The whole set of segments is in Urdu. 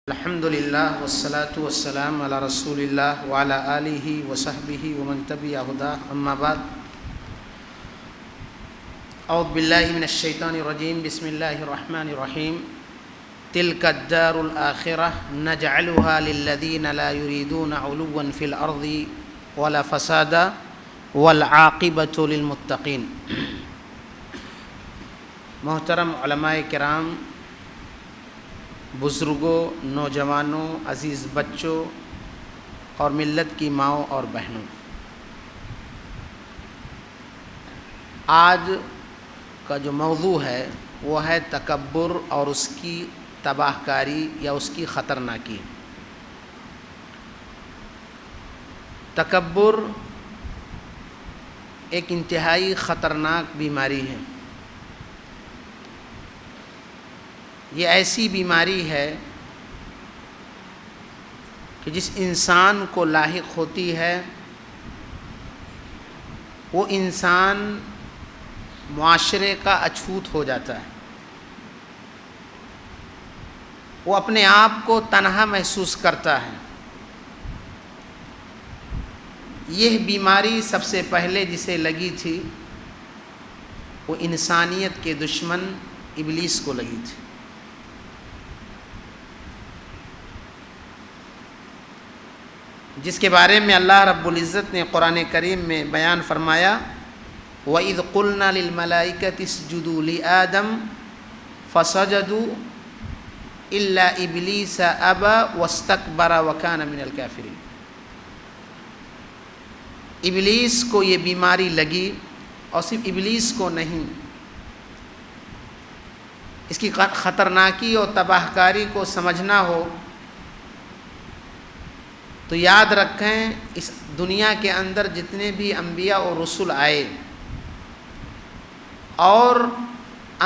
الحمدللہ والصلاة والسلام علی رسول اللہ وعلی آلہ وصحبہ ومن تبع ہداہ اما بعد اعوذ باللہ من الشیطان الرجیم بسم اللہ الرحمن الرحیم تلک الدار الآخرہ نجعلها للذین لا یریدون علوا فی الارض ولا فسادا والعاقبۃ للمتقین۔ محترم علماء کرام، بزرگوں، نوجوانوں، عزیز بچوں اور ملت کی ماؤں اور بہنوں، آج کا جو موضوع ہے وہ ہے تکبر اور اس کی تباہ کاری یا اس کی خطرناکی۔ تکبر ایک انتہائی خطرناک بیماری ہے۔ یہ ایسی بیماری ہے کہ جس انسان کو لاحق ہوتی ہے وہ انسان معاشرے کا اچھوت ہو جاتا ہے، وہ اپنے آپ کو تنہا محسوس کرتا ہے۔ یہ بیماری سب سے پہلے جسے لگی تھی وہ انسانیت کے دشمن ابلیس کو لگی تھی۔ جس کے بارے میں اللہ رب العزت نے قرآن کریم میں بیان فرمایا، وَإِذْ قُلْنَا لِلْمَلَائِكَةِ اسْجُدُوا لِآدَمَ فَسَجَدُوا إِلَّا إِبْلِيسَ أَبَى وَاسْتَكْبَرَ وَكَانَ مِنَ الْكَافِرِينَ۔ ابلیس کو یہ بیماری لگی، اور صرف ابلیس کو نہیں، اس کی خطرناکی اور تباہ کاری کو سمجھنا ہو تو یاد رکھیں، اس دنیا کے اندر جتنے بھی انبیاء اور رسول آئے اور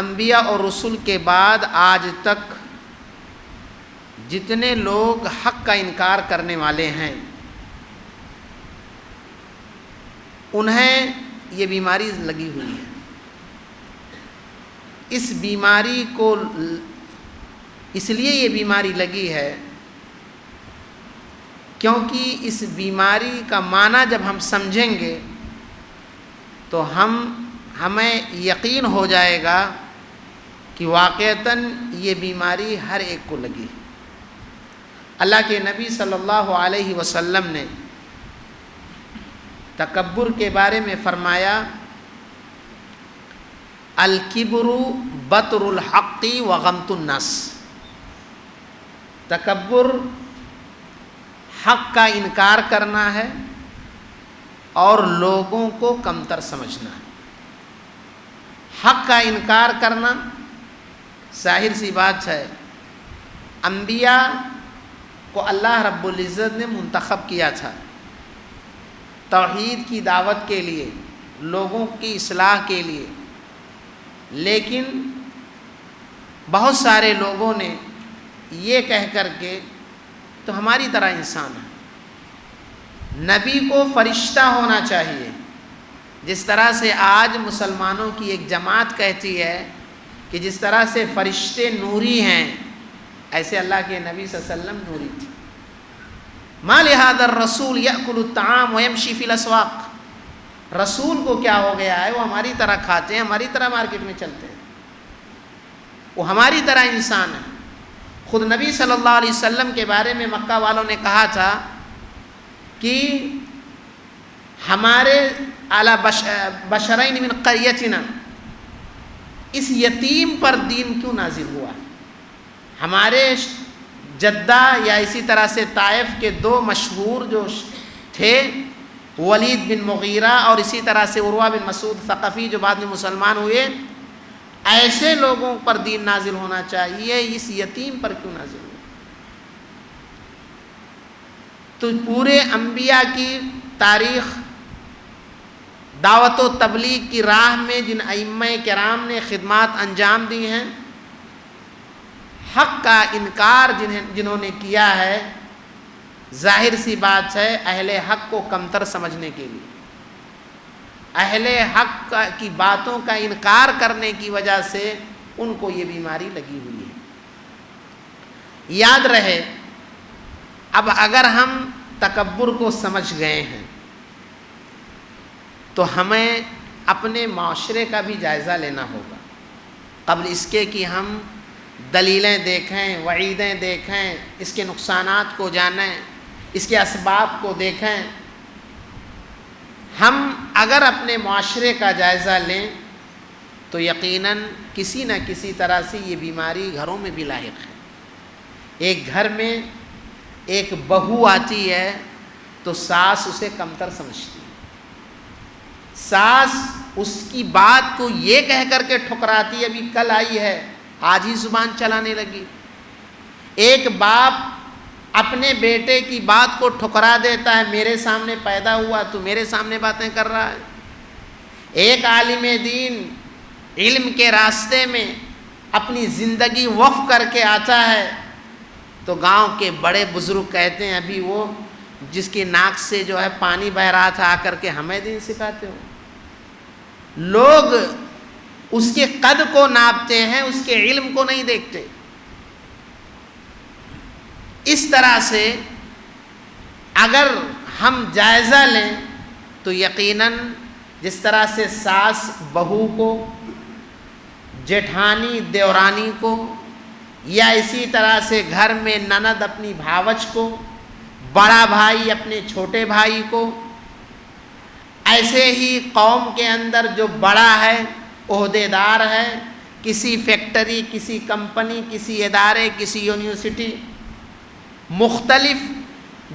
انبیاء اور رسول کے بعد آج تک جتنے لوگ حق کا انکار کرنے والے ہیں انہیں یہ بیماری لگی ہوئی ہے۔ اس بیماری کو اس لیے یہ بیماری لگی ہے کیونکہ اس بیماری کا معنی جب ہم سمجھیں گے تو ہمیں یقین ہو جائے گا کہ واقعتاً یہ بیماری ہر ایک کو لگی۔ اللہ کے نبی صلی اللہ علیہ وسلم نے تکبر کے بارے میں فرمایا، الکبر بطر الحق وغمط الناس۔ تکبر حق کا انکار کرنا ہے اور لوگوں کو کمتر سمجھنا ہے۔ حق کا انکار کرنا ظاہر سی بات ہے، انبیاء کو اللہ رب العزت نے منتخب کیا تھا توحید کی دعوت کے لیے، لوگوں کی اصلاح کے لیے، لیکن بہت سارے لوگوں نے یہ کہہ کر کے تو ہماری طرح انسان ہے، نبی کو فرشتہ ہونا چاہیے، جس طرح سے آج مسلمانوں کی ایک جماعت کہتی ہے کہ جس طرح سے فرشتے نوری ہیں ایسے اللہ کے نبی صلی اللہ علیہ وسلم نوری تھے۔ ما لہذا الرسول یأکل الطعام ویمشی فی الاسواق۔ رسول کو کیا ہو گیا ہے؟ وہ ہماری طرح کھاتے ہیں، ہماری طرح مارکیٹ میں چلتے ہیں، وہ ہماری طرح انسان ہے۔ خود نبی صلی اللہ علیہ وسلم کے بارے میں مکہ والوں نے کہا تھا کہ ہمارے اعلی بشرین من قریتنا، اس یتیم پر دین کیوں نازل ہوا؟ ہمارے جدہ یا اسی طرح سے طائف کے دو مشہور جو تھے، ولید بن مغیرہ اور اسی طرح سے عروہ بن مسعود ثقفی جو بعد میں مسلمان ہوئے، ایسے لوگوں پر دین نازل ہونا چاہیے، اس یتیم پر کیوں نازل ہوا؟ تو پورے انبیاء کی تاریخ، دعوت و تبلیغ کی راہ میں جن ائمہ کرام نے خدمات انجام دی ہیں، حق کا انکار جنہوں نے کیا ہے، ظاہر سی بات ہے اہل حق کو کمتر سمجھنے کے لیے، اہل حق کی باتوں کا انکار کرنے کی وجہ سے ان کو یہ بیماری لگی ہوئی ہے۔ یاد رہے، اب اگر ہم تکبر کو سمجھ گئے ہیں تو ہمیں اپنے معاشرے کا بھی جائزہ لینا ہوگا، قبل اس کے کہ ہم دلیلیں دیکھیں، وعیدیں دیکھیں، اس کے نقصانات کو جانیں، اس کے اسباب کو دیکھیں۔ ہم اگر اپنے معاشرے کا جائزہ لیں تو یقیناً کسی نہ کسی طرح سے یہ بیماری گھروں میں بھی لاحق ہے۔ ایک گھر میں ایک بہو آتی ہے تو ساس اسے کمتر سمجھتی ہے، ساس اس کی بات کو یہ کہہ کر کے ٹھکراتی ہے، ابھی کل آئی ہے آج ہی زبان چلانے لگی۔ ایک باپ اپنے بیٹے کی بات کو ٹھکرا دیتا ہے، میرے سامنے پیدا ہوا تو میرے سامنے باتیں کر رہا ہے۔ ایک عالم دین علم کے راستے میں اپنی زندگی وقف کر کے آتا ہے تو گاؤں کے بڑے بزرگ کہتے ہیں ابھی وہ جس کی ناک سے جو ہے پانی بہ رہا تھا آ کر کے ہمیں دین سکھاتے ہو۔ لوگ اس کے قد کو ناپتے ہیں، اس کے علم کو نہیں دیکھتے۔ اس طرح سے اگر ہم جائزہ لیں تو یقیناً جس طرح سے ساس بہو کو، جیٹھانی دیورانی کو، یا اسی طرح سے گھر میں نند اپنی بھاوج کو، بڑا بھائی اپنے چھوٹے بھائی کو، ایسے ہی قوم کے اندر جو بڑا ہے، عہدے دار ہے، کسی فیکٹری، کسی کمپنی، کسی ادارے، کسی یونیورسٹی، مختلف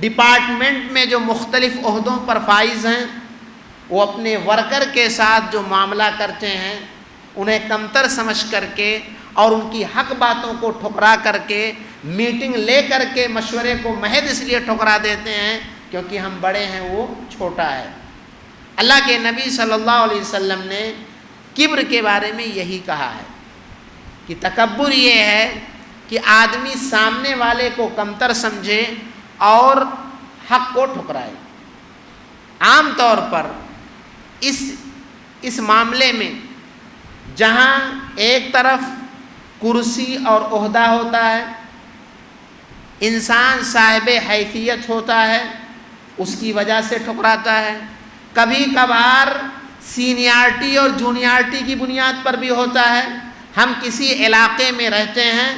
ڈپارٹمنٹ میں جو مختلف عہدوں پر فائز ہیں، وہ اپنے ورکر کے ساتھ جو معاملہ کرتے ہیں انہیں کمتر سمجھ کر کے اور ان کی حق باتوں کو ٹھکرا کر کے میٹنگ لے کر کے مشورے کو محض اس لیے ٹھکرا دیتے ہیں کیونکہ ہم بڑے ہیں وہ چھوٹا ہے۔ اللہ کے نبی صلی اللہ علیہ وسلم نے کبر کے بارے میں یہی کہا ہے کہ تکبر یہ ہے کہ آدمی سامنے والے کو کمتر سمجھے اور حق کو ٹھکرائے۔ عام طور پر اس معاملے میں جہاں ایک طرف کرسی اور عہدہ ہوتا ہے، انسان صاحب حیثیت ہوتا ہے، اس کی وجہ سے ٹھکراتا ہے۔ کبھی کبھار سینیارٹی اور جونیارٹی کی بنیاد پر بھی ہوتا ہے۔ ہم کسی علاقے میں رہتے ہیں،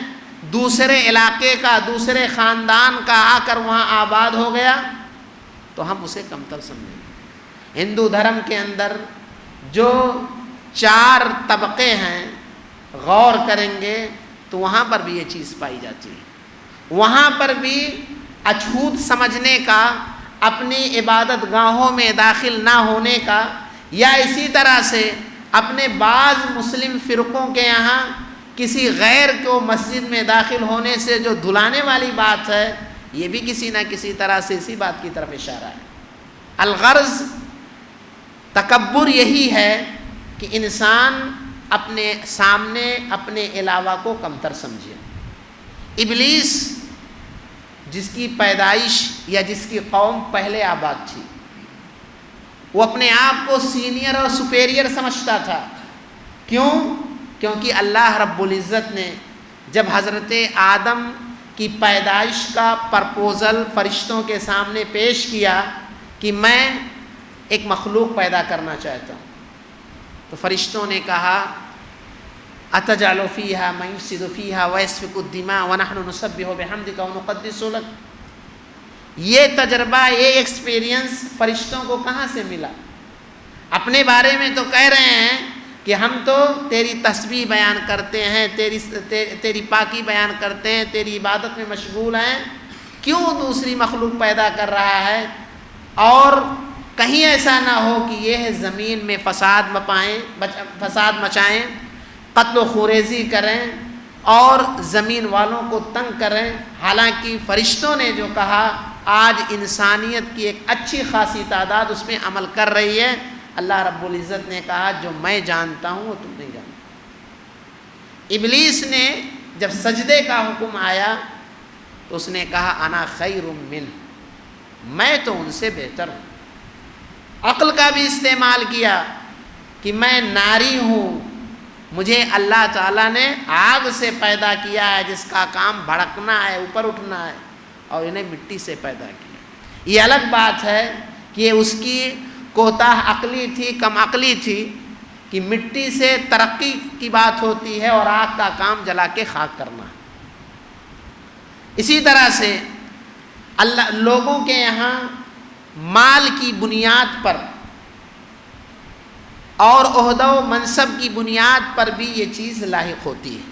دوسرے علاقے کا، دوسرے خاندان کا آ کر وہاں آباد ہو گیا تو ہم اسے کمتر سمجھیں گے۔ ہندو دھرم کے اندر جو 4 طبقے ہیں غور کریں گے تو وہاں پر بھی یہ چیز پائی جاتی ہے۔ وہاں پر بھی اچھوت سمجھنے کا، اپنی عبادت گاہوں میں داخل نہ ہونے کا، یا اسی طرح سے اپنے بعض مسلم فرقوں کے یہاں کسی غیر کو مسجد میں داخل ہونے سے جو دھلانے والی بات ہے، یہ بھی کسی نہ کسی طرح سے اسی بات کی طرف اشارہ ہے۔ الغرض تکبر یہی ہے کہ انسان اپنے سامنے اپنے علاوہ کو کمتر سمجھے۔ ابلیس جس کی پیدائش یا جس کی قوم پہلے آباد تھی، وہ اپنے آپ کو سینئر اور سپیریئر سمجھتا تھا۔ کیوں؟ کیونکہ اللہ رب العزت نے جب حضرت آدم کی پیدائش کا پرپوزل فرشتوں کے سامنے پیش کیا کہ میں ایک مخلوق پیدا کرنا چاہتا ہوں، تو فرشتوں نے کہا اتجعل فیہا من یفسد فیہا ویسفک الدماء ونحن نسبح بحمدک ونقدس لک۔ یہ تجربہ، یہ ایکسپیرینس فرشتوں کو کہاں سے ملا؟ اپنے بارے میں تو کہہ رہے ہیں کہ ہم تو تیری تسبیح بیان کرتے ہیں، تیری پاکی بیان کرتے ہیں، تیری عبادت میں مشغول ہیں، کیوں دوسری مخلوق پیدا کر رہا ہے؟ اور کہیں ایسا نہ ہو کہ یہ زمین میں فساد مچائیں، قتل و خوریزی کریں اور زمین والوں کو تنگ کریں۔ حالانکہ فرشتوں نے جو کہا، آج انسانیت کی ایک اچھی خاصی تعداد اس میں عمل کر رہی ہے۔ اللہ رب العزت نے کہا جو میں جانتا ہوں وہ تم نہیں جانتے۔ ابلیس نے جب سجدے کا حکم آیا تو اس نے کہا انا خیر منہ، میں تو ان سے بہتر ہوں۔ عقل کا بھی استعمال کیا کہ میں ناری ہوں، مجھے اللہ تعالیٰ نے آگ سے پیدا کیا ہے جس کا کام بھڑکنا ہے، اوپر اٹھنا ہے، اور انہیں مٹی سے پیدا کیا۔ یہ الگ بات ہے کہ یہ اس کی کوتاہ عقلی تھی، کم عقلی تھی کہ مٹی سے ترقی کی بات ہوتی ہے اور آگ کا کام جلا کے خاک کرنا ہے۔ اسی طرح سے اللہ لوگوں کے یہاں مال کی بنیاد پر اور عہدہ و منصب کی بنیاد پر بھی یہ چیز لاحق ہوتی ہے۔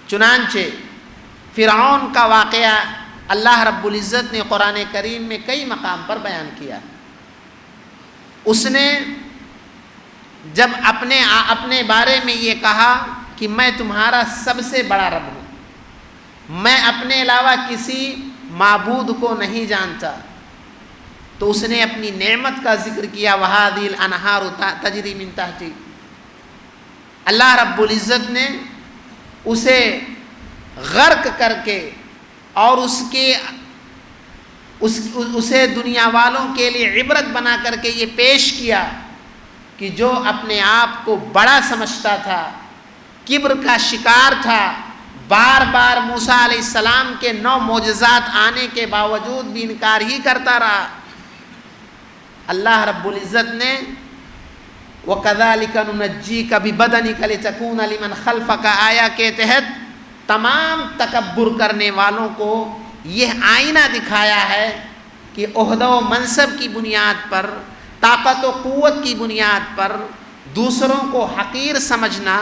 چنانچہ فرعون کا واقعہ اللہ رب العزت نے قرآن کریم میں کئی مقام پر بیان کیا۔ اس نے جب اپنے بارے میں یہ کہا کہ میں تمہارا سب سے بڑا رب ہوں، میں اپنے علاوہ کسی معبود کو نہیں جانتا، تو اس نے اپنی نعمت کا ذکر کیا، وَهَذِهِ الْأَنْهَارُ تَجْرِي مِن تَحْتِي۔ اللہ رب العزت نے اسے غرق کر کے اور اسے دنیا والوں کے لیے عبرت بنا کر کے یہ پیش کیا کہ جو اپنے آپ کو بڑا سمجھتا تھا، کبر کا شکار تھا، بار بار موسیٰ علیہ السلام کے 9 معجزات آنے کے باوجود بھی انکار ہی کرتا رہا، اللہ رب العزت نے وَكَذَلِكَ نُنَجِّيكَ بِبَدَنِكَ لِتَكُونَ لِمَنْ خَلْفَكَ آیا کے تحت تمام تکبر کرنے والوں کو یہ آئینہ دکھایا ہے کہ عہدہ و منصب کی بنیاد پر، طاقت و قوت کی بنیاد پر دوسروں کو حقیر سمجھنا،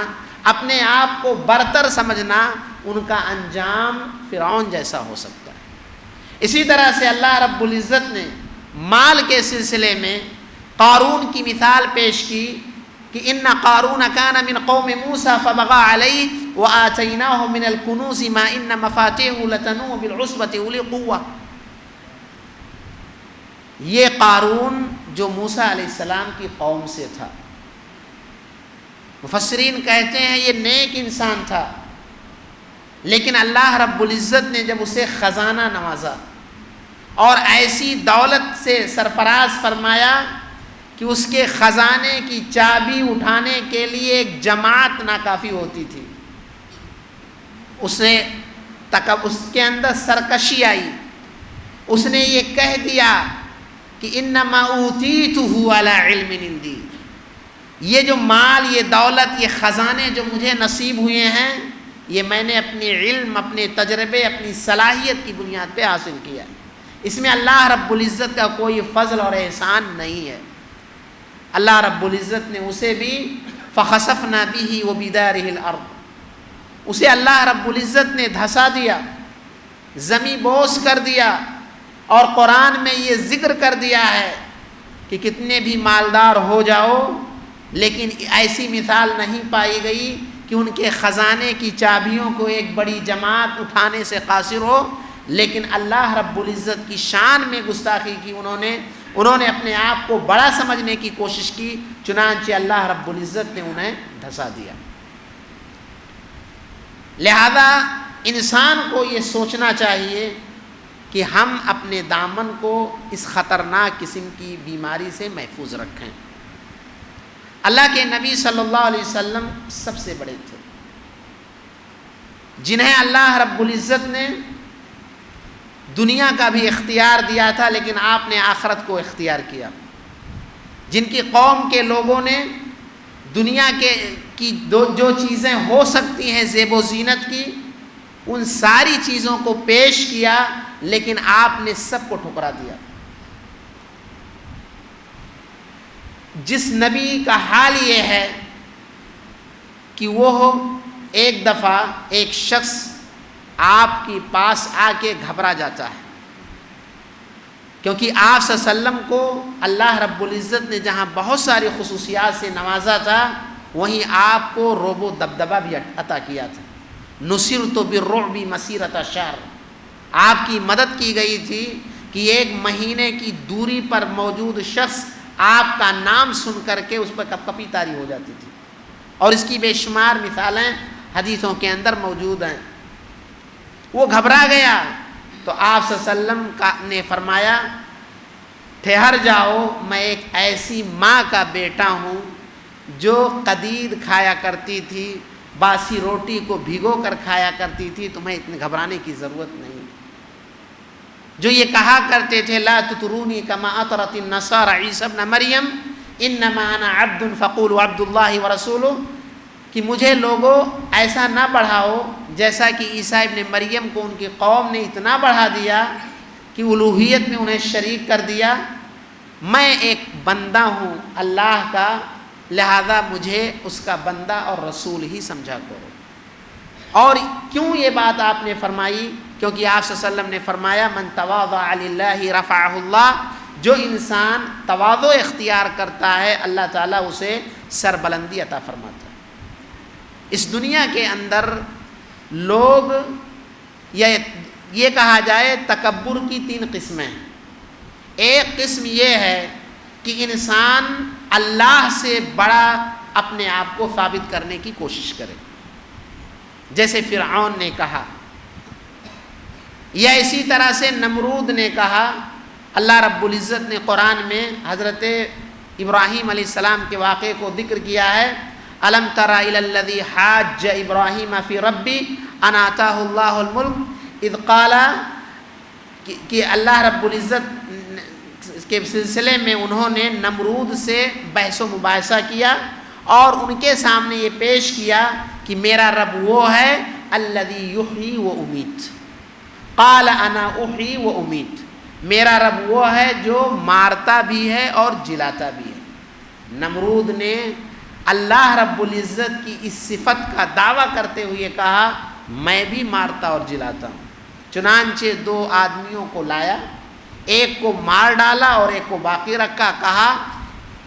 اپنے آپ کو برتر سمجھنا، ان کا انجام فرعون جیسا ہو سکتا ہے۔ اسی طرح سے اللہ رب العزت نے مال کے سلسلے میں قارون کی مثال پیش کی کہ ان قارون کان من قوم موسیٰ فبغى علیہ وآتیناہ من الکنوز ما ان مفاتیحہ لتنوء بالعصبۃ اولی قوہ۔ یہ قارون جو موسیٰ علیہ السلام کی قوم سے تھا، مفسرین کہتے ہیں یہ نیک انسان تھا، لیکن اللہ رب العزت نے جب اسے خزانہ نوازا اور ایسی دولت سے سرفراز فرمایا کہ اس کے خزانے کی چابی اٹھانے کے لیے ایک جماعت ناکافی ہوتی تھی، اس کے اندر سرکشی آئی، اس نے یہ کہہ دیا کہ انما اوتیتہ علی علم عندی، یہ جو مال، یہ دولت، یہ خزانے جو مجھے نصیب ہوئے ہیں، یہ میں نے اپنے علم، اپنے تجربے، اپنی صلاحیت کی بنیاد پہ حاصل کیا ہے۔ اس میں اللہ رب العزت کا کوئی فضل اور احسان نہیں ہے۔ اللہ رب العزت نے اسے بھی فخسفنا به وبداره الارض، اسے اللہ رب العزت نے دھسا دیا، زمیں بوس کر دیا، اور قرآن میں یہ ذکر کر دیا ہے کہ کتنے بھی مالدار ہو جاؤ، لیکن ایسی مثال نہیں پائی گئی کہ ان کے خزانے کی چابیوں کو ایک بڑی جماعت اٹھانے سے قاصر ہو، لیکن اللہ رب العزت کی شان میں گستاخی کی، انہوں نے اپنے آپ کو بڑا سمجھنے کی کوشش کی، چنانچہ اللہ رب العزت نے انہیں دھسا دیا۔ لہذا انسان کو یہ سوچنا چاہیے کہ ہم اپنے دامن کو اس خطرناک قسم کی بیماری سے محفوظ رکھیں۔ اللہ کے نبی صلی اللہ علیہ وسلم سب سے بڑے تھے، جنہیں اللہ رب العزت نے دنیا کا بھی اختیار دیا تھا، لیکن آپ نے آخرت کو اختیار کیا۔ جن کی قوم کے لوگوں نے دنیا کی جو چیزیں ہو سکتی ہیں زیب و زینت کی، ان ساری چیزوں کو پیش کیا، لیکن آپ نے سب کو ٹھکرا دیا۔ جس نبی کا حال یہ ہے کہ وہ ایک دفعہ ایک شخص آپ کے پاس آ کے گھبرا جاتا ہے، کیونکہ آپ صلی اللہ علیہ وسلم کو اللہ رب العزت نے جہاں بہت ساری خصوصیات سے نوازا تھا، وہیں آپ کو رعب و دبدبہ بھی عطا کیا تھا۔ نصرت بالرعب مسیرۃ شہر، آپ کی مدد کی گئی تھی کہ 1 مہینے کی دوری پر موجود شخص آپ کا نام سن کر کے اس پر کپکپی طاری ہو جاتی تھی، اور اس کی بے شمار مثالیں حدیثوں کے اندر موجود ہیں۔ وہ گھبرا گیا تو آپ صلی اللہ علیہ وسلم نے فرمایا ٹھہر جاؤ، میں ایک ایسی ماں کا بیٹا ہوں جو قدید کھایا کرتی تھی، باسی روٹی کو بھگو کر کھایا کرتی تھی، تمہیں اتنے گھبرانے کی ضرورت نہیں۔ جو یہ کہا کرتے تھے لا تطرونی کما اطرت النصارى عیسی ابن مریم انما انا عبد فقولوا عبد اللہ ورسولہ، کہ مجھے لوگوں ایسا نہ بڑھاؤ جیسا کہ عیسیٰ ابن مریم کو ان کی قوم نے اتنا بڑھا دیا کہ الوہیت میں انہیں شریک کر دیا۔ میں ایک بندہ ہوں اللہ کا، لہذا مجھے اس کا بندہ اور رسول ہی سمجھا کرو۔ اور کیوں یہ بات آپ نے فرمائی؟ کیونکہ آپ صلی اللہ علیہ وسلم نے فرمایا من تواضع للہ رفعہ اللہ، جو انسان تواضع اختیار کرتا ہے اللہ تعالیٰ اسے سربلندی عطا فرماتا ہے۔ اس دنیا کے اندر لوگ، یا یہ کہا جائے تکبر کی 3 قسمیں ہیں۔ ایک قسم یہ ہے کہ انسان اللہ سے بڑا اپنے آپ کو ثابت کرنے کی کوشش کرے، جیسے فرعون نے کہا، یا اسی طرح سے نمرود نے کہا۔ اللہ رب العزت نے قرآن میں حضرت ابراہیم علیہ السلام کے واقعے کو ذکر کیا ہے، الم تر الی الذی حاج ابراہیم فی ربی ان آتاہ اللہ الملک اذ قال، کہ اللہ رب العزت کے سلسلے میں انہوں نے نمرود سے بحث و مباحثہ کیا اور ان کے سامنے یہ پیش کیا کہ میرا رب وہ ہے الذی یحیی و امیت، قال انا احیی و امیت، میرا رب وہ ہے جو مارتا بھی ہے اور جلاتا بھی ہے۔ نمرود نے اللہ رب العزت کی اس صفت کا دعویٰ کرتے ہوئے کہا میں بھی مارتا اور جلاتا ہوں۔ چنانچہ 2 آدمیوں کو لایا، ایک کو مار ڈالا اور ایک کو باقی رکھا، کہا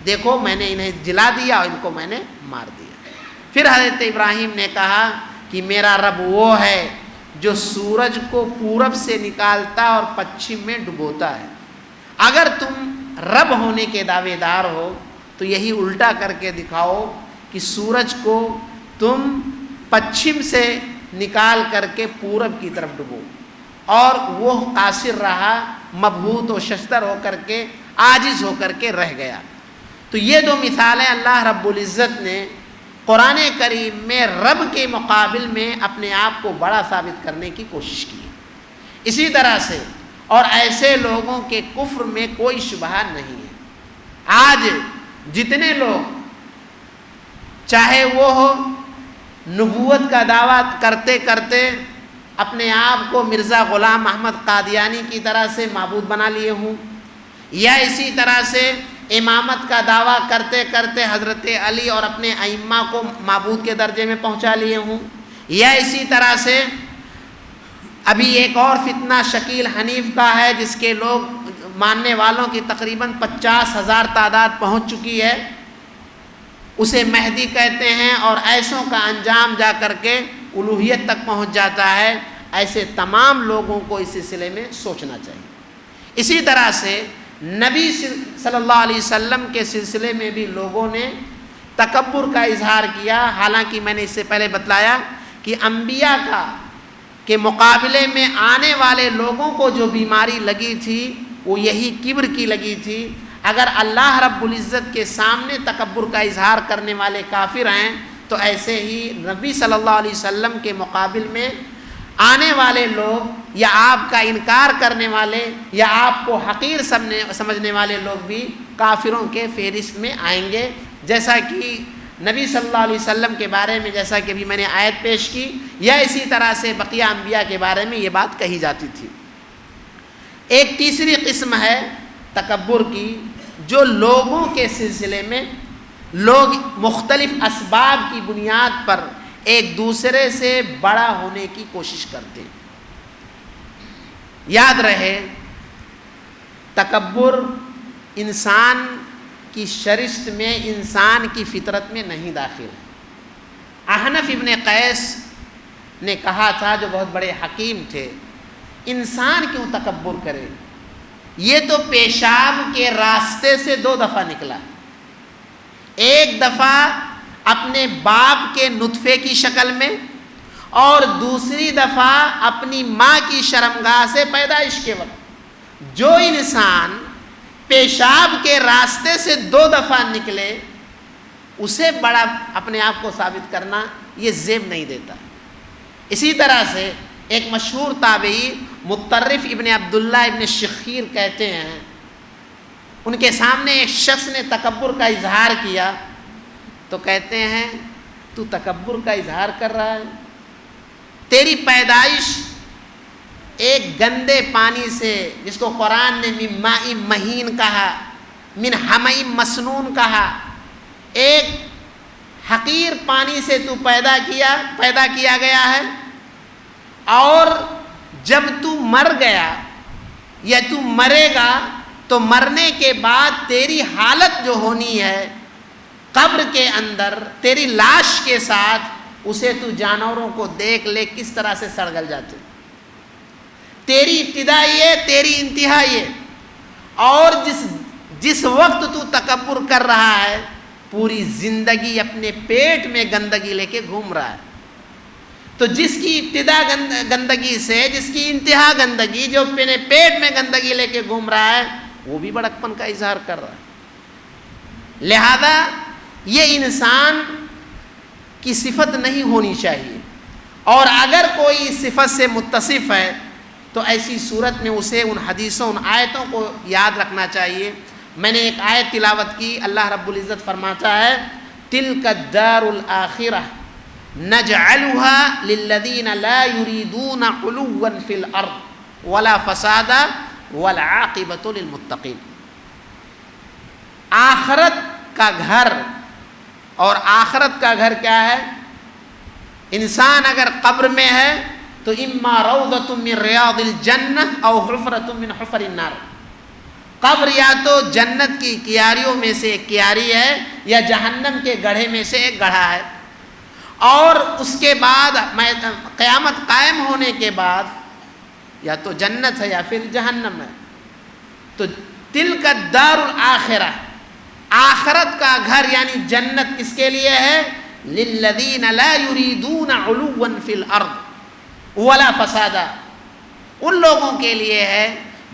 دیکھو میں نے انہیں جلا دیا اور ان کو میں نے مار دیا۔ پھر حضرت ابراہیم نے کہا کہ میرا رب وہ ہے جو سورج کو پورب سے نکالتا اور پچھم میں ڈبوتا ہے۔ اگر تم رب ہونے کے دعوے دار ہو تو یہی الٹا کر کے دکھاؤ کہ سورج کو تم پچھم سے نکال کر کے پورب کی طرف ڈبو، اور وہ قاصر رہا، مبہوت و ششدر ہو کر کے، عاجز ہو کر کے رہ گیا۔ تو یہ 2 مثالیں اللہ رب العزت نے قرآن کریم میں رب کے مقابل میں اپنے آپ کو بڑا ثابت کرنے کی کوشش کی۔ اسی طرح سے اور ایسے لوگوں کے کفر میں کوئی شبہ نہیں ہے۔ آج جتنے لوگ، چاہے وہ ہو نبوت کا دعویٰ کرتے کرتے اپنے آپ کو مرزا غلام احمد قادیانی کی طرح سے معبود بنا لیے ہوں، یا اسی طرح سے امامت کا دعویٰ کرتے کرتے حضرت علی اور اپنے ائمہ کو معبود کے درجے میں پہنچا لیے ہوں، یا اسی طرح سے ابھی ایک اور فتنہ شکیل حنیف کا ہے جس کے لوگ ماننے والوں کی تقریباً 50,000 تعداد پہنچ چکی ہے، اسے مہدی کہتے ہیں، اور ایسوں کا انجام جا کر کے الوہیت تک پہنچ جاتا ہے۔ ایسے تمام لوگوں کو اس سلسلے میں سوچنا چاہیے۔ اسی طرح سے نبی صلی اللہ علیہ وسلم کے سلسلے میں بھی لوگوں نے تکبر کا اظہار کیا، حالانکہ میں نے اس سے پہلے بتلایا کہ انبیاء کے مقابلے میں آنے والے لوگوں کو جو بیماری لگی تھی وہ یہی کبر کی لگی تھی۔ اگر اللہ رب العزت کے سامنے تکبر کا اظہار کرنے والے کافر ہیں تو ایسے ہی نبی صلی اللہ علیہ وسلم کے مقابل میں آنے والے لوگ، یا آپ کا انکار کرنے والے، یا آپ کو حقیر سمجھنے والے لوگ بھی کافروں کے فہرست میں آئیں گے، جیسا کہ نبی صلی اللہ علیہ وسلم کے بارے میں، جیسا کہ ابھی میں نے آیت پیش کی، یا اسی طرح سے بقیہ انبیاء کے بارے میں یہ بات کہی جاتی تھی۔ ایک تیسری قسم ہے تکبر کی، جو لوگوں کے سلسلے میں لوگ مختلف اسباب کی بنیاد پر ایک دوسرے سے بڑا ہونے کی کوشش کرتے ہیں۔ یاد رہے تکبر انسان کی شرشت میں، انسان کی فطرت میں نہیں داخل ہے۔ احنف ابن قیس نے کہا تھا، جو بہت بڑے حکیم تھے، انسان کیوں تکبر کرے، یہ تو پیشاب کے راستے سے 2 دفعہ نکلا، ایک دفعہ اپنے باپ کے نطفے کی شکل میں، اور دوسری دفعہ اپنی ماں کی شرمگاہ سے پیدائش کے وقت۔ جو انسان پیشاب کے راستے سے 2 دفعہ نکلے اسے بڑا اپنے آپ کو ثابت کرنا یہ زیب نہیں دیتا۔ اسی طرح سے ایک مشہور تابعی مطرف ابن عبداللہ ابن شخیر کہتے ہیں، ان کے سامنے ایک شخص نے تکبر کا اظہار کیا تو کہتے ہیں تو تکبر کا اظہار کر رہا ہے؟ تیری پیدائش ایک گندے پانی سے، جس کو قرآن نے من ماء مہین کہا، من حمئ مسنون کہا، ایک حقیر پانی سے تو پیدا کیا گیا ہے، اور جب تو مر گیا یا تو مرے گا تو مرنے کے بعد تیری حالت جو ہونی ہے قبر کے اندر تیری لاش کے ساتھ، اسے تو جانوروں کو دیکھ لے کس طرح سے سڑگل جاتے، تیری ابتدا یہ، تیری انتہا یہ، اور جس وقت تو تکبر کر رہا ہے پوری زندگی اپنے پیٹ میں گندگی لے کے گھوم رہا ہے، تو جس کی ابتدا گندگی سے، جس کی انتہا گندگی، جو اپنے پیٹ میں گندگی لے کے گھوم رہا ہے، وہ بھی بڑکپن کا اظہار کر رہا ہے۔ لہذا یہ انسان کی صفت نہیں ہونی چاہیے، اور اگر کوئی صفت سے متصف ہے تو ایسی صورت میں اسے ان حدیثوں، ان آیتوں کو یاد رکھنا چاہیے۔ میں نے ایک آیت تلاوت کی، اللہ رب العزت فرماتا ہے تِلْكَ الدَّارُ الْآخِرَةُ نَجْعَلُهَا لِلَّذِينَ لَا يُرِيدُونَ عُلُوًّا فِي الْأَرْضِ وَلَا فَسَادًا وَالْعَاقِبَةُ لِلْمُتَّقِينَ۔ آخرت کا گھر، اور آخرت کا گھر کیا ہے؟ انسان اگر قبر میں ہے تو اما روضۃ من ریاض الجنہ او حفرۃ من حفر النار، قبر یا تو جنت کی کیاریوں میں سے ایک کیاری ہے یا جہنم کے گڑھے میں سے ایک گڑھا ہے، اور اس کے بعد قیامت قائم ہونے کے بعد یا تو جنت ہے یا پھر جہنم ہے۔ تو تلک الدار الآخرہ، آخرت کا گھر یعنی جنت کس کے لیے ہے؟ للذین لا یریدون علوا فی الارض ولا فسادا، ان لوگوں کے لیے ہے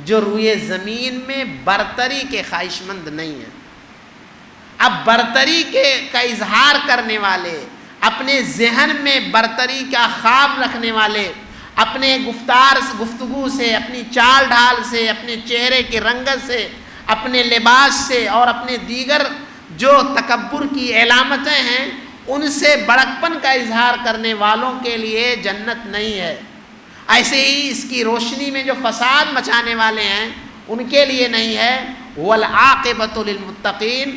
جو روئے زمین میں برتری کے خواہش مند نہیں ہیں۔ اب برتری کا اظہار کرنے والے، اپنے ذہن میں برتری کا خواب رکھنے والے، اپنے گفتگو سے، اپنی چال ڈھال سے، اپنے چہرے کی رنگت سے، اپنے لباس سے، اور اپنے دیگر جو تکبر کی علامتیں ہیں ان سے بڑکپن کا اظہار کرنے والوں کے لیے جنت نہیں ہے۔ ایسے ہی اس کی روشنی میں جو فساد مچانے والے ہیں ان کے لیے نہیں ہے۔ والعاقبۃ للمتقین،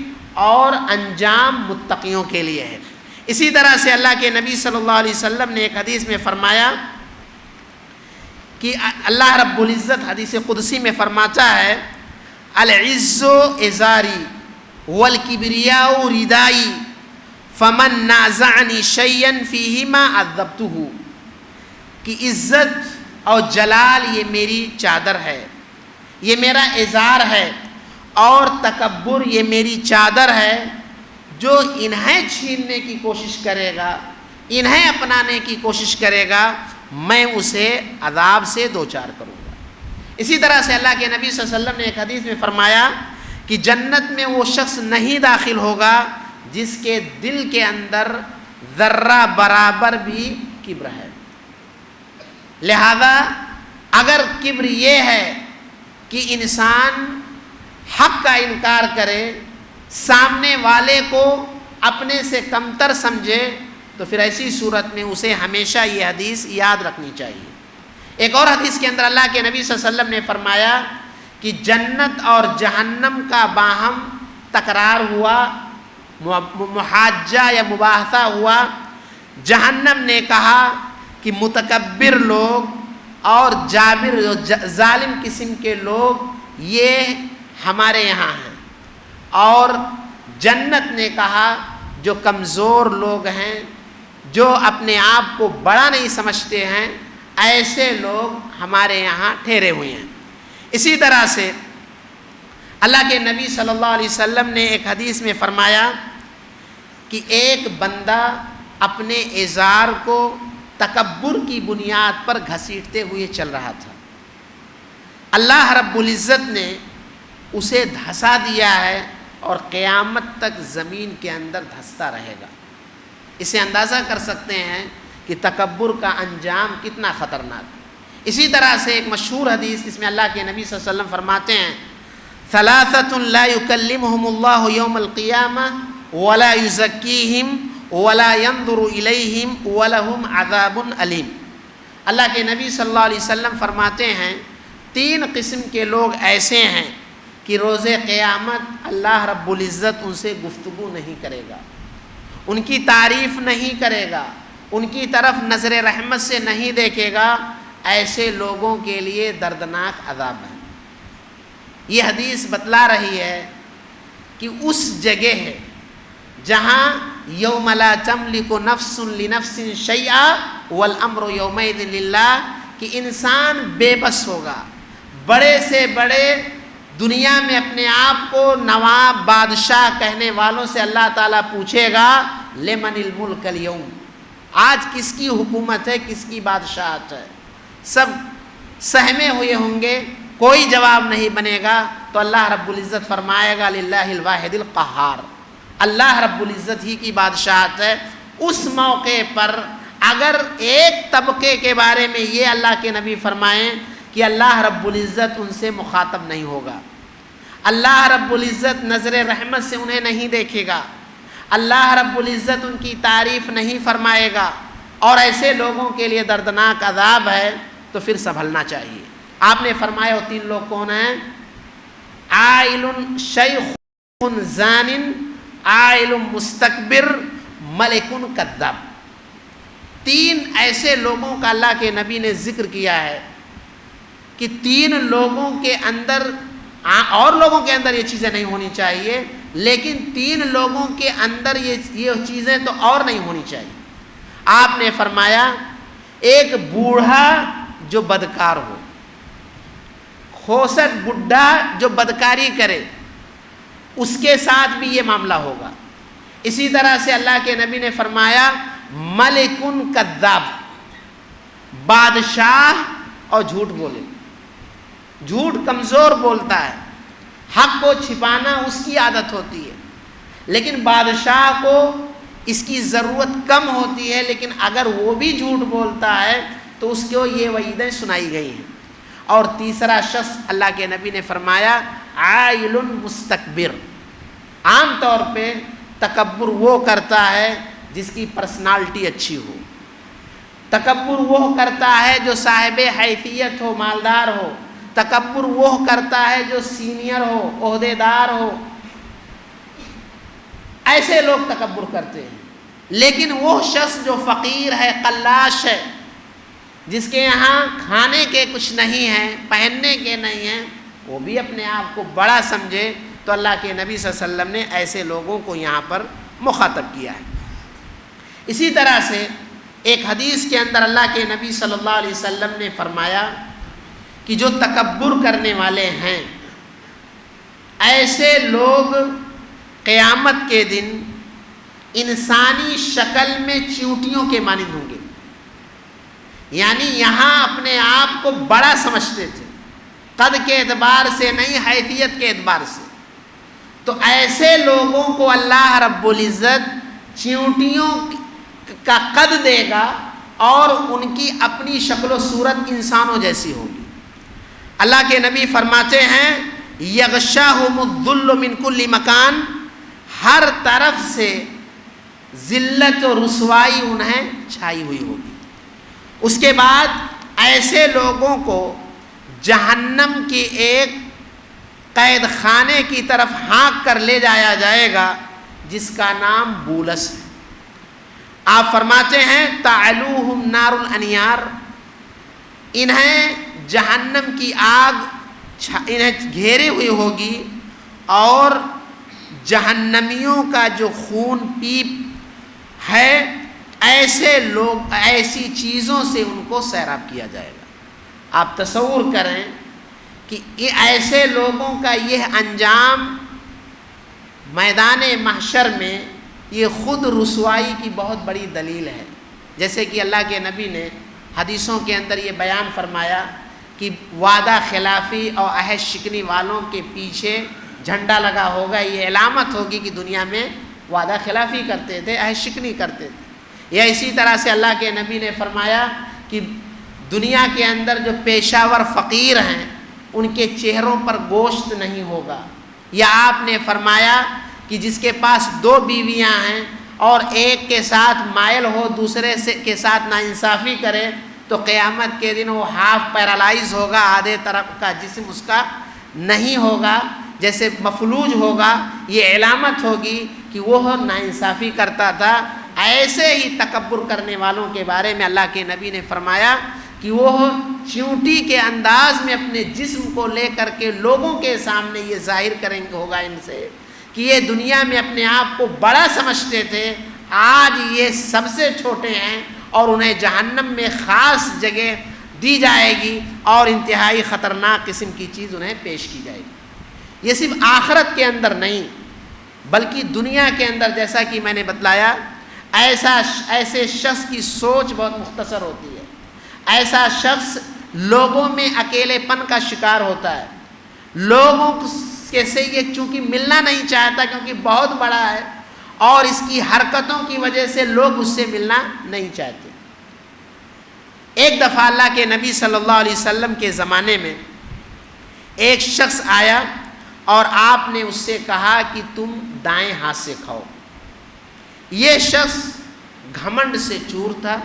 اور انجام متقیوں کے لیے ہے۔ اسی طرح سے اللہ کے نبی صلی اللہ علیہ وسلم نے ایک حدیث میں فرمایا کہ اللہ رب العزت حدیث قدسی میں فرماتا ہے العز ازاری والکبریاء ردائی فمن نازعنی شیئا فیہما عذبتہ، کہ عزت اور جلال یہ میری چادر ہے، یہ میرا ازار ہے، اور تکبر یہ میری چادر ہے، جو انہیں چھیننے کی کوشش کرے گا، انہیں اپنانے کی کوشش کرے گا، میں اسے عذاب سے دوچار کروں گا۔ اسی طرح سے اللہ کے نبی صلی اللہ علیہ وسلم نے ایک حدیث میں فرمایا کہ جنت میں وہ شخص نہیں داخل ہوگا جس کے دل کے اندر ذرہ برابر بھی کبر ہے۔ لہذا اگر کبر یہ ہے کہ انسان حق کا انکار کرے، سامنے والے کو اپنے سے کمتر سمجھے، تو پھر ایسی صورت میں اسے ہمیشہ یہ حدیث یاد رکھنی چاہیے۔ ایک اور حدیث کے اندر اللہ کے نبی صلی اللہ علیہ وسلم نے فرمایا کہ جنت اور جہنم کا باہم تکرار ہوا، محاجہ یا مباحثہ ہوا۔ جہنم نے کہا کہ متکبر لوگ اور جابر ظالم قسم کے لوگ یہ ہمارے یہاں ہیں، اور جنت نے کہا جو کمزور لوگ ہیں، جو اپنے آپ کو بڑا نہیں سمجھتے ہیں، ایسے لوگ ہمارے یہاں ٹھہرے ہوئے ہیں۔ اسی طرح سے اللہ کے نبی صلی اللہ علیہ وسلم نے ایک حدیث میں فرمایا کہ ایک بندہ اپنے ازار کو تکبر کی بنیاد پر گھسیٹتے ہوئے چل رہا تھا، اللہ رب العزت نے اسے دھسا دیا ہے اور قیامت تک زمین کے اندر دھستا رہے گا۔ اسے اندازہ کر سکتے ہیں کہ تکبر کا انجام کتنا خطرناک ہے۔ اسی طرح سے ایک مشہور حدیث جس میں اللہ کے نبی صلی اللہ علیہ وسلم فرماتے ہیں ثلاثۃ لا یکلمہم اللہ یوم القیامہ ولا یزکیہم ولا ينظر الیہم ولہم عذاب علیم۔ اللہ کے نبی صلی اللہ علیہ وسلم فرماتے ہیں 3 قسم کے لوگ ایسے ہیں کہ روز قیامت اللہ رب العزت ان سے گفتگو نہیں کرے گا، ان کی تعریف نہیں کرے گا، ان کی طرف نظر رحمت سے نہیں دیکھے گا۔ ایسے لوگوں کے لیے دردناک عذاب ہے۔ یہ حدیث بتلا رہی ہے کہ اس جگہ ہے جہاں یوم لا تملک نفس لنفس شیئا والامر یومئذ للہ، کہ انسان بے بس ہوگا۔ بڑے سے بڑے دنیا میں اپنے آپ کو نواب بادشاہ کہنے والوں سے اللہ تعالیٰ پوچھے گا لمن الملک اليوم، آج کس کی حکومت ہے، کس کی بادشاہت ہے؟ سب سہمے ہوئے ہوں گے، کوئی جواب نہیں بنے گا، تو اللہ رب العزت فرمائے گا للہ الواحد القہار، اللہ رب العزت ہی کی بادشاہت ہے۔ اس موقع پر اگر ایک طبقے کے بارے میں یہ اللہ کے نبی فرمائیں کہ اللہ رب العزت ان سے مخاطب نہیں ہوگا، اللہ رب العزت نظر رحمت سے انہیں نہیں دیکھے گا، اللہ رب العزت ان کی تعریف نہیں فرمائے گا، اور ایسے لوگوں کے لیے دردناک عذاب ہے، تو پھر سنبھلنا چاہیے۔ آپ نے فرمایا وہ 3 لوگ کون ہیں؟ عائل شیخ زان، عائل مستکبر، ملک کذاب۔ 3 ایسے لوگوں کا اللہ کے نبی نے ذکر کیا ہے کہ 3 لوگوں کے اندر، اور لوگوں کے اندر یہ چیزیں نہیں ہونی چاہیے، لیکن 3 لوگوں کے اندر یہ چیزیں تو اور نہیں ہونی چاہیے۔ آپ نے فرمایا ایک بوڑھا جو بدکار ہو، خوسٹ بڈھا جو بدکاری کرے، اس کے ساتھ بھی یہ معاملہ ہوگا۔ اسی طرح سے اللہ کے نبی نے فرمایا ملک کذاب، بادشاہ اور جھوٹ بولے، جھوٹ کمزور بولتا ہے، حق کو چھپانا اس کی عادت ہوتی ہے، لیکن بادشاہ کو اس کی ضرورت کم ہوتی ہے، لیکن اگر وہ بھی جھوٹ بولتا ہے تو اس کو یہ وعیدیں سنائی گئی ہیں۔ اور تیسرا شخص اللہ کے نبی نے فرمایا عائل مستکبر، عام طور پہ تکبر وہ کرتا ہے جس کی پرسنالٹی اچھی ہو، تکبر وہ کرتا ہے جو صاحب حیثیت ہو، مالدار ہو، تکبر وہ کرتا ہے جو سینئر ہو، عہدے دار ہو، ایسے لوگ تکبر کرتے ہیں۔ لیکن وہ شخص جو فقیر ہے، قلاش ہے، جس کے یہاں کھانے کے کچھ نہیں ہیں، پہننے کے نہیں ہیں، وہ بھی اپنے آپ کو بڑا سمجھے، تو اللہ کے نبی صلی اللہ علیہ وسلم نے ایسے لوگوں کو یہاں پر مخاطب کیا ہے۔ اسی طرح سے ایک حدیث کے اندر اللہ کے نبی صلی اللہ علیہ وسلم نے فرمایا کہ جو تکبر کرنے والے ہیں، ایسے لوگ قیامت کے دن انسانی شکل میں چیونٹیوں کے مانند ہوں گے، یعنی یہاں اپنے آپ کو بڑا سمجھتے تھے، قد کے اعتبار سے نہیں، حیثیت کے اعتبار سے، تو ایسے لوگوں کو اللہ رب العزت چیونٹیوں کا قد دے گا، اور ان کی اپنی شکل و صورت انسانوں جیسی ہوگی۔ اللہ کے نبی فرماتے ہیں یغشاہم الذل من کل مکان، ہر طرف سے ذلت و رسوائی انہیں چھائی ہوئی ہوگی۔ اس کے بعد ایسے لوگوں کو جہنم کی ایک قید خانے کی طرف ہانک کر لے جایا جائے گا جس کا نام بولس ہے۔ آپ فرماتے ہیں تعلوہم نار الانیار، انہیں جہنم کی آگ انہیں گھیرے ہوئی ہوگی، اور جہنمیوں کا جو خون پیپ ہے، ایسے لوگ ایسی چیزوں سے ان کو سیراب کیا جائے گا۔ آپ تصور کریں کہ ایسے لوگوں کا یہ انجام میدان محشر میں یہ خود رسوائی کی بہت بڑی دلیل ہے۔ جیسے کہ اللہ کے نبی نے حدیثوں کے اندر یہ بیان فرمایا کہ وعدہ خلافی اور عہد شکنی والوں کے پیچھے جھنڈا لگا ہوگا، یہ علامت ہوگی کہ دنیا میں وعدہ خلافی کرتے تھے، عہد شکنی کرتے تھے۔ یا اسی طرح سے اللہ کے نبی نے فرمایا کہ دنیا کے اندر جو پیشہ ور فقیر ہیں ان کے چہروں پر گوشت نہیں ہوگا۔ یا آپ نے فرمایا کہ جس کے پاس 2 بیویاں ہیں اور ایک کے ساتھ مائل ہو، دوسرے کے ساتھ ناانصافی کرے، تو قیامت کے دن وہ ہاف پیرالائز ہوگا، آدھے طرف کا جسم اس کا نہیں ہوگا، جیسے مفلوج ہوگا۔ یہ علامت ہوگی کہ وہ ناانصافی کرتا تھا۔ ایسے ہی تکبر کرنے والوں کے بارے میں اللہ کے نبی نے فرمایا کہ وہ چیونٹی کے انداز میں اپنے جسم کو لے کر کے لوگوں کے سامنے یہ ظاہر کریں گے ہوگا ان سے کہ یہ دنیا میں اپنے آپ کو بڑا سمجھتے تھے، آج یہ سب سے چھوٹے ہیں اور انہیں جہنم میں خاص جگہ دی جائے گی اور انتہائی خطرناک قسم کی چیز انہیں پیش کی جائے گی۔ یہ صرف آخرت کے اندر نہیں بلکہ دنیا کے اندر، جیسا کہ میں نے بتلایا، ایسے شخص کی سوچ بہت مختصر ہوتی ہے۔ ایسا شخص لوگوں میں اکیلے پن کا شکار ہوتا ہے، لوگوں سے یہ چونکہ ملنا نہیں چاہتا کیونکہ بہت بڑا ہے، اور اس کی حرکتوں کی وجہ سے لوگ اس سے ملنا نہیں چاہتے۔ ایک دفعہ اللہ کے نبی صلی اللہ علیہ وسلم کے زمانے میں ایک شخص آیا اور آپ نے اس سے کہا کہ تم دائیں ہاتھ سے کھاؤ۔ یہ شخص گھمنڈ سے چور تھا،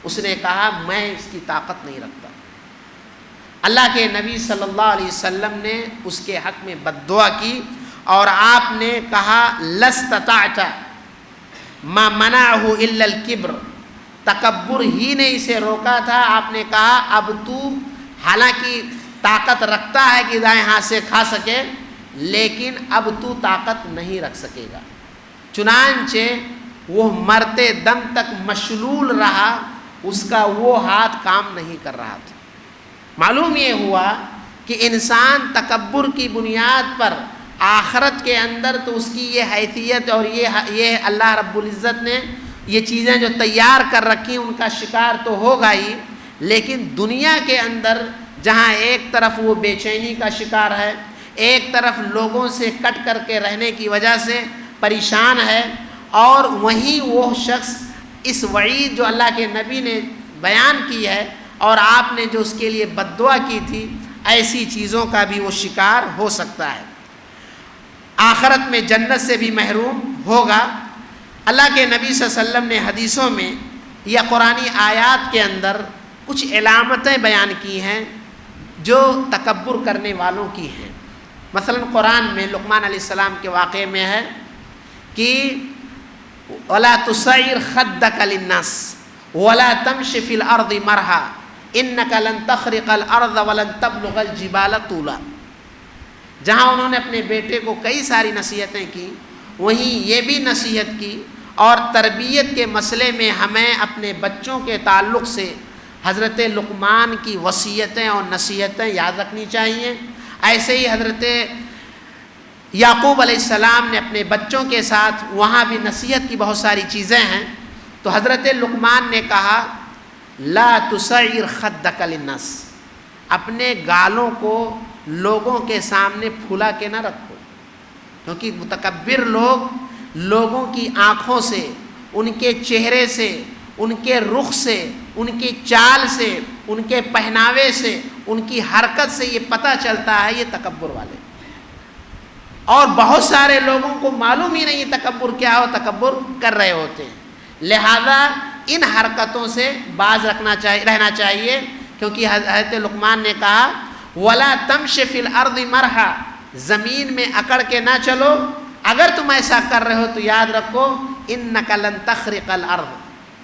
اس نے کہا میں اس کی طاقت نہیں رکھتا۔ اللہ کے نبی صلی اللہ علیہ وسلم نے اس کے حق میں بد دعا کی اور آپ نے کہا لستطعت ما منعہ الا الکبر، تکبر ہی نے اسے روکا تھا۔ آپ نے کہا اب تو حالانکہ طاقت رکھتا ہے کہ دائیں ہاتھ سے کھا سکے، لیکن اب تو طاقت نہیں رکھ سکے گا۔ چنانچہ وہ مرتے دم تک مشلول رہا، اس کا وہ ہاتھ کام نہیں کر رہا تھا۔ معلوم یہ ہوا کہ انسان تکبر کی بنیاد پر آخرت کے اندر تو اس کی یہ حیثیت اور یہ اللہ رب العزت نے یہ چیزیں جو تیار کر رکھی ان کا شکار تو ہوگا ہی، لیکن دنیا کے اندر جہاں ایک طرف وہ بے چینی کا شکار ہے، ایک طرف لوگوں سے کٹ کر کے رہنے کی وجہ سے پریشان ہے، اور وہیں وہ شخص اس وعید جو اللہ کے نبی نے بیان کی ہے اور آپ نے جو اس کے لیے بد دعا کی تھی، ایسی چیزوں کا بھی وہ شکار ہو سکتا ہے، آخرت میں جنت سے بھی محروم ہوگا۔ اللہ کے نبی صلی اللہ علیہ وسلم نے حدیثوں میں یا قرآنی آیات کے اندر کچھ علامتیں بیان کی ہیں جو تکبر کرنے والوں کی ہیں۔ مثلا قرآن میں لقمان علیہ السلام کے واقعے میں ہے کہ وَلَا تُصَعِّرْ خَدَّكَ لِلنَّاسِ وَلَا تَمْشِ فِي الْأَرْضِ مَرْحًا إِنَّكَ لَن تَخْرِقَ الْأَرْضَ وَلَن تَبْلُغَ الْجِبَالَ طُولًا۔ جہاں انہوں نے اپنے بیٹے کو کئی ساری نصیحتیں کی، وہیں یہ بھی نصیحت کی، اور تربیت کے مسئلے میں ہمیں اپنے بچوں کے تعلق سے حضرت لقمان کی وصیتیں اور نصیحتیں یاد رکھنی چاہیے۔ ایسے ہی حضرت یعقوب علیہ السلام نے اپنے بچوں کے ساتھ، وہاں بھی نصیحت کی بہت ساری چیزیں ہیں۔ تو حضرت لقمان نے کہا لا تسعر خدک للناس، اپنے گالوں کو لوگوں کے سامنے پھولا کے نہ رکھو، کیونکہ متکبر لوگ لوگوں کی آنکھوں سے، ان کے چہرے سے، ان کے رخ سے، ان کی چال سے، ان کے پہناوے سے، ان کی حرکت سے یہ پتہ چلتا ہے یہ تکبر والے۔ اور بہت سارے لوگوں کو معلوم ہی نہیں تکبر کیا ہو، تکبر کر رہے ہوتے ہیں، لہذا ان حرکتوں سے باز رہنا چاہیے، کیونکہ حضرت لقمان نے کہا وَلَا تَمْشِ فِي الْأَرْضِ مَرْحًا، زمین میں اکڑ کے نہ چلو، اگر تم ایسا کر رہے ہو تو یاد رکھو إِنَّكَ لَن تَخْرِقَ الْأَرْضَ،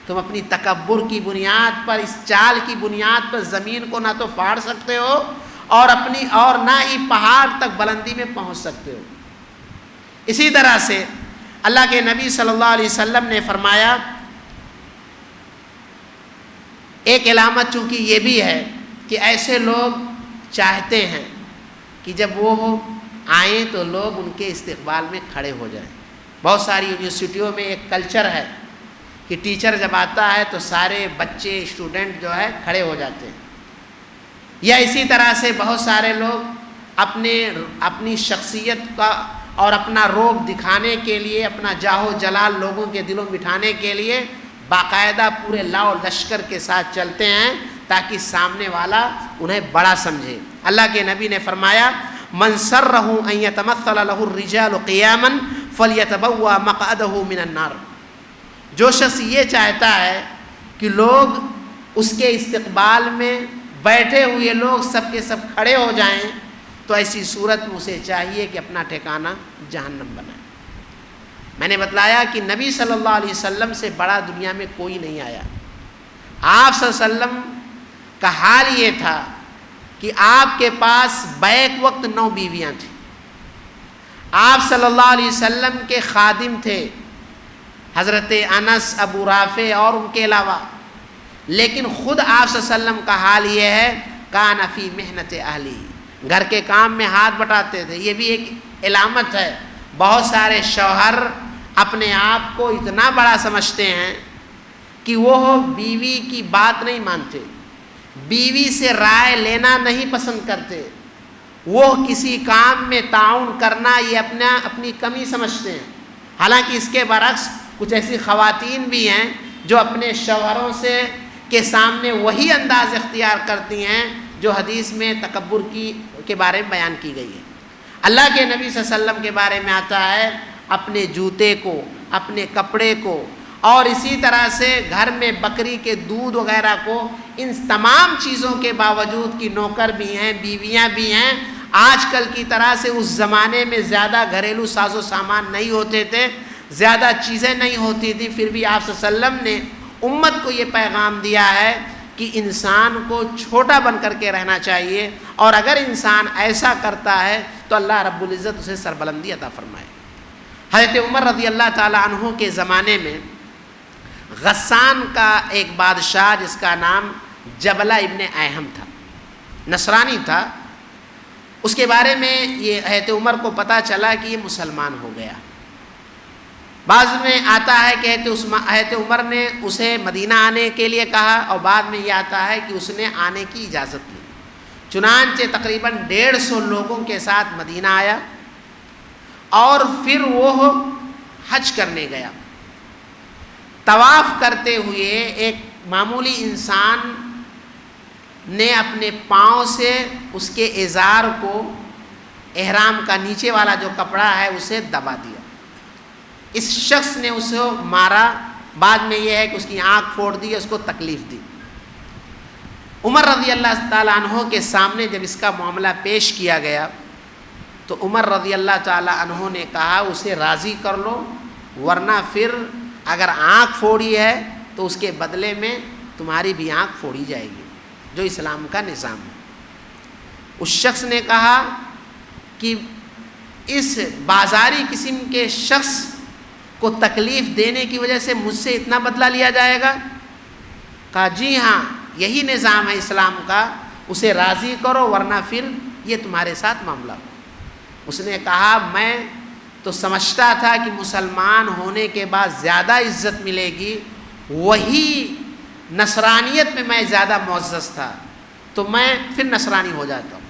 تم اپنی تکبر کی بنیاد پر، اس چال کی بنیاد پر زمین کو نہ تو پھاڑ سکتے ہو اور نہ ہی پہاڑ تک بلندی میں پہنچ سکتے ہو۔ اسی طرح سے اللہ کے نبی صلی اللہ علیہ وسلم نے فرمایا، ایک علامت چونکہ یہ بھی ہے کہ ایسے لوگ چاہتے ہیں کہ جب وہ آئیں تو لوگ ان کے استقبال میں کھڑے ہو جائیں۔ بہت ساری یونیورسٹیوں میں ایک کلچر ہے کہ ٹیچر جب آتا ہے تو سارے بچے، اسٹوڈنٹ جو ہے کھڑے ہو جاتے ہیں، یا اسی طرح سے بہت سارے لوگ اپنی شخصیت کا اور اپنا روب دکھانے کے لیے، اپنا جاہ و جلال لوگوں کے دلوں میں بٹھانے کے لیے باقاعدہ پورے لاؤ لشکر کے ساتھ چلتے ہیں تاکہ سامنے والا انہیں بڑا سمجھے۔ اللہ کے نبی نے فرمایا من سرہ ان یتمثل لہ الرجال قیاما فلیتبوأ مقعدہ من النار، جو شخص یہ چاہتا ہے کہ لوگ اس کے استقبال میں بیٹھے ہوئے لوگ سب کے سب کھڑے ہو جائیں، تو ایسی صورت میں اسے چاہیے کہ اپنا ٹھکانہ جہنم بنائے۔ میں نے بتلایا کہ نبی صلی اللہ علیہ وسلم سے بڑا دنیا میں کوئی نہیں آیا۔ آپ صلی اللہ علیہ وسلم کا حال یہ تھا کہ آپ کے پاس بیک وقت 9 بیویاں تھیں۔ آپ صلی اللہ علیہ وسلم کے خادم تھے حضرت انس، ابو رافع اور ان کے علاوہ، لیکن خود آپ صلی اللہ علیہ وسلم کا حال یہ ہے کان فی محنت اہلی، گھر کے کام میں ہاتھ بٹاتے تھے۔ یہ بھی ایک علامت ہے، بہت سارے شوہر اپنے آپ کو اتنا بڑا سمجھتے ہیں کہ وہ بیوی کی بات نہیں مانتے، بیوی سے رائے لینا نہیں پسند کرتے، وہ کسی کام میں تعاون کرنا یہ اپنی کمی سمجھتے ہیں۔ حالانکہ اس کے برعکس کچھ ایسی خواتین بھی ہیں جو اپنے شوہروں کے سامنے وہی انداز اختیار کرتی ہیں جو حدیث میں تکبر کے بارے میں بیان کی گئی ہے۔ اللہ کے نبی صلی اللہ علیہ وسلم کے بارے میں آتا ہے اپنے جوتے کو، اپنے کپڑے کو، اور اسی طرح سے گھر میں بکری کے دودھ وغیرہ کو، ان تمام چیزوں کے باوجود کہ نوکر بھی ہیں، بیویاں بھی ہیں، آج کل کی طرح سے اس زمانے میں زیادہ گھریلو ساز و سامان نہیں ہوتے تھے، زیادہ چیزیں نہیں ہوتی تھیں، پھر بھی آپ صلی اللہ علیہ وسلم نے امت کو یہ پیغام دیا ہے کہ انسان کو چھوٹا بن کر کے رہنا چاہیے، اور اگر انسان ایسا کرتا ہے تو اللہ رب العزت اسے سربلندی عطا فرمائے۔ حضرت عمر رضی اللہ تعالی عنہ کے زمانے میں غسان کا ایک بادشاہ جس کا نام جبلہ ابن ایہم تھا، نصرانی تھا، اس کے بارے میں یہ حضرت عمر کو پتہ چلا کہ یہ مسلمان ہو گیا۔ بعض میں آتا ہے کہ حضرت عمر نے اسے مدینہ آنے کے لیے کہا، اور بعد میں یہ آتا ہے کہ اس نے آنے کی اجازت لی۔ چنانچہ تقریباً 150 لوگوں کے ساتھ مدینہ آیا، اور پھر وہ حج کرنے گیا۔ طواف کرتے ہوئے ایک معمولی انسان نے اپنے پاؤں سے اس کے ازار کو، احرام کا نیچے والا جو کپڑا ہے، اسے دبا دیا۔ اس شخص نے اسے مارا، بعد میں یہ ہے کہ اس کی آنکھ پھوڑ دی، اس کو تکلیف دی۔ عمر رضی اللہ تعالیٰ عنہ کے سامنے جب اس کا معاملہ پیش کیا گیا تو عمر رضی اللہ تعالیٰ عنہ نے کہا اسے راضی کر لو، ورنہ پھر اگر آنکھ پھوڑی ہے تو اس کے بدلے میں تمہاری بھی آنکھ پھوڑی جائے گی، جو اسلام کا نظام ہے۔ اس شخص نے کہا کہ اس بازاری قسم کے شخص کو تکلیف دینے کی وجہ سے مجھ سے اتنا بدلہ لیا جائے گا؟ کہا جی ہاں، یہی نظام ہے اسلام کا، اسے راضی کرو ورنہ پھر یہ تمہارے ساتھ معاملہ ہو۔ اس نے کہا میں تو سمجھتا تھا کہ مسلمان ہونے کے بعد زیادہ عزت ملے گی، وہی نصرانیت میں میں زیادہ معزز تھا، تو میں پھر نصرانی ہو جاتا ہوں۔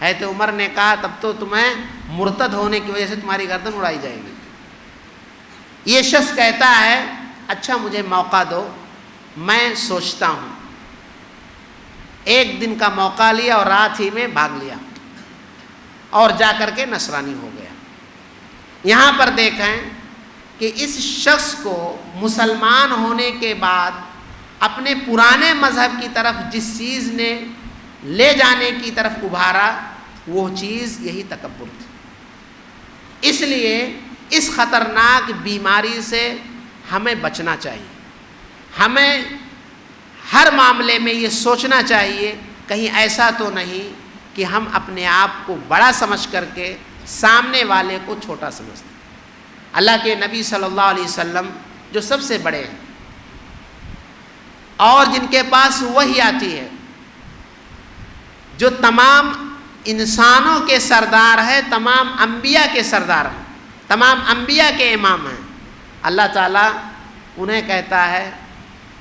حضرت عمر نے کہا تب تو تمہیں مرتد ہونے کی وجہ سے تمہاری گردن اڑائی جائے گی۔ یہ شخص کہتا ہے اچھا مجھے موقع دو، میں سوچتا ہوں۔ ایک دن کا موقع لیا اور رات ہی میں بھاگ لیا اور جا کر کے نصرانی ہو گیا۔ یہاں پر دیکھیں کہ اس شخص کو مسلمان ہونے کے بعد اپنے پرانے مذہب کی طرف جس چیز نے لے جانے کی طرف ابھارا، وہ چیز یہی تکبر تھی۔ اس لیے اس خطرناک بیماری سے ہمیں بچنا چاہیے۔ ہمیں ہر معاملے میں یہ سوچنا چاہیے کہیں ایسا تو نہیں کہ ہم اپنے آپ کو بڑا سمجھ کر کے سامنے والے کو چھوٹا سمجھتے ہیں۔ اللہ کے نبی صلی اللہ علیہ وسلم جو سب سے بڑے ہیں اور جن کے پاس وحی آتی ہے، جو تمام انسانوں کے سردار ہے، تمام انبیاء کے سردار ہیں، تمام انبیاء کے امام ہیں، اللہ تعالیٰ انہیں کہتا ہے